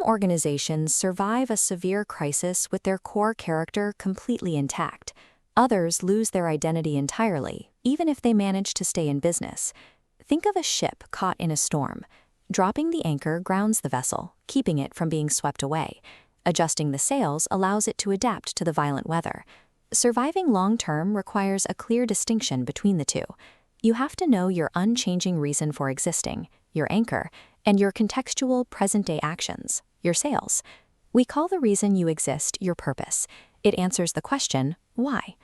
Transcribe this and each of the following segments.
organizations survive a severe crisis with their core character completely intact. Others lose their identity entirely, even if they manage to stay in business. Think of a ship caught in a storm. Dropping the anchor grounds the vessel, keeping it from being swept away. Adjusting the sails allows it to adapt to the violent weather. Surviving long-term requires a clear distinction between the two. You have to know your unchanging reason for existing, your anchor, and your contextual present-day actions, your sails. We call the reason you exist your purpose. It answers the question, why?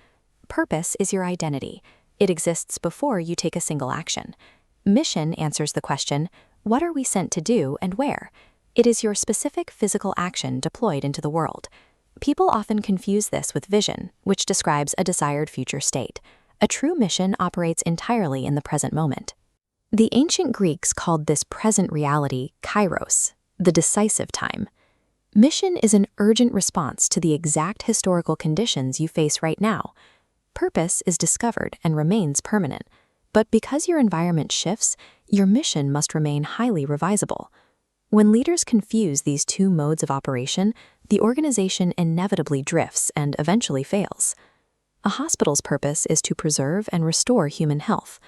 Purpose is your identity. It exists before you take a single action. Mission answers the question, what are we sent to do and where? It is your specific physical action deployed into the world. People often confuse this with vision, which describes a desired future state. A true mission operates entirely in the present moment. The ancient Greeks called this present reality kairos, the decisive time. Mission is an urgent response to the exact historical conditions you face right now. Purpose is discovered and remains permanent. But because your environment shifts, your mission must remain highly revisable. When leaders confuse these two modes of operation, the organization inevitably drifts and eventually fails. A hospital's purpose is to preserve and restore human health.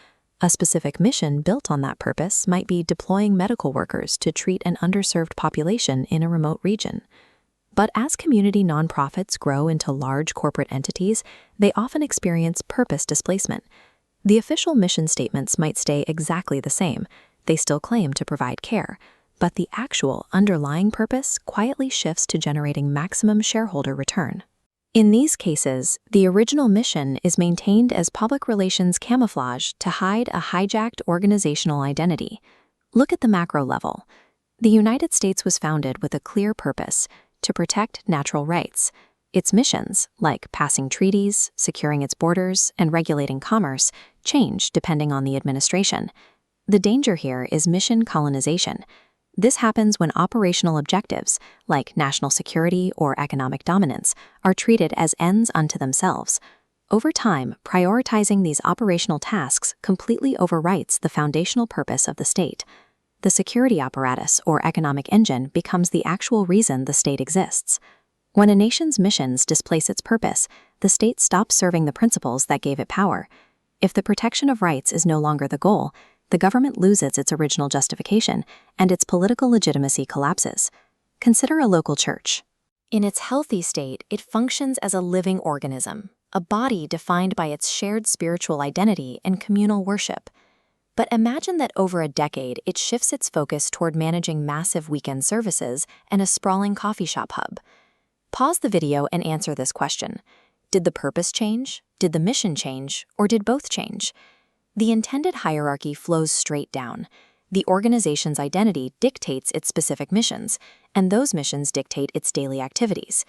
A specific mission built on that purpose might be deploying medical workers to treat an underserved population in a remote region. But as community nonprofits grow into large corporate entities, they often experience purpose displacement. The official mission statements might stay exactly the same. They still claim to provide care, but the actual underlying purpose quietly shifts to generating maximum shareholder return. In these cases, the original mission is maintained as public relations camouflage to hide a hijacked organizational identity. Look at the macro level. The United States was founded with a clear purpose: to protect natural rights. Its missions, like passing treaties, securing its borders, and regulating commerce, change depending on the administration. The danger here is mission colonization. This happens when operational objectives, like national security or economic dominance, are treated as ends unto themselves. Over time, prioritizing these operational tasks completely overwrites the foundational purpose of the state. The security apparatus or economic engine becomes the actual reason the state exists. When a nation's missions displace its purpose, the state stops serving the principles that gave it power. If the protection of rights is no longer the goal, the government loses its original justification, and its political legitimacy collapses. Consider a local church. In its healthy state, it functions as a living organism, a body defined by its shared spiritual identity and communal worship. But imagine that over a decade, it shifts its focus toward managing massive weekend services and a sprawling coffee shop hub. Pause the video and answer this question. Did the purpose change? Did the mission change? Or did both change? The intended hierarchy flows straight down. The organization's identity dictates its specific missions, and those missions dictate its daily activities.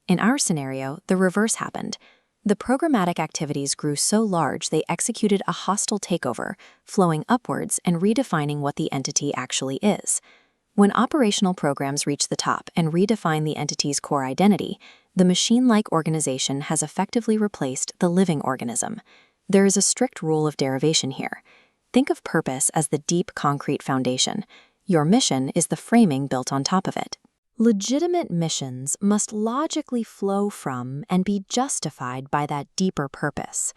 In our scenario, the reverse happened. The programmatic activities grew so large they executed a hostile takeover, flowing upwards and redefining what the entity actually is. When operational programs reach the top and redefine the entity's core identity, the machine-like organization has effectively replaced the living organism. There is a strict rule of derivation here. Think of purpose as the deep concrete foundation. Your mission is the framing built on top of it. Legitimate missions must logically flow from and be justified by that deeper purpose.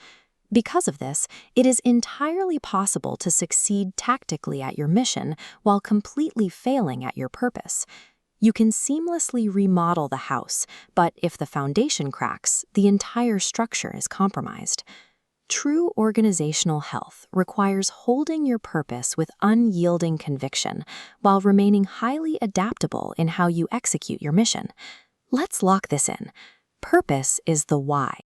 Because of this, it is entirely possible to succeed tactically at your mission while completely failing at your purpose. You can seamlessly remodel the house, but if the foundation cracks, the entire structure is compromised. True organizational health requires holding your purpose with unyielding conviction while remaining highly adaptable in how you execute your mission. Let's lock this in. Purpose is the why.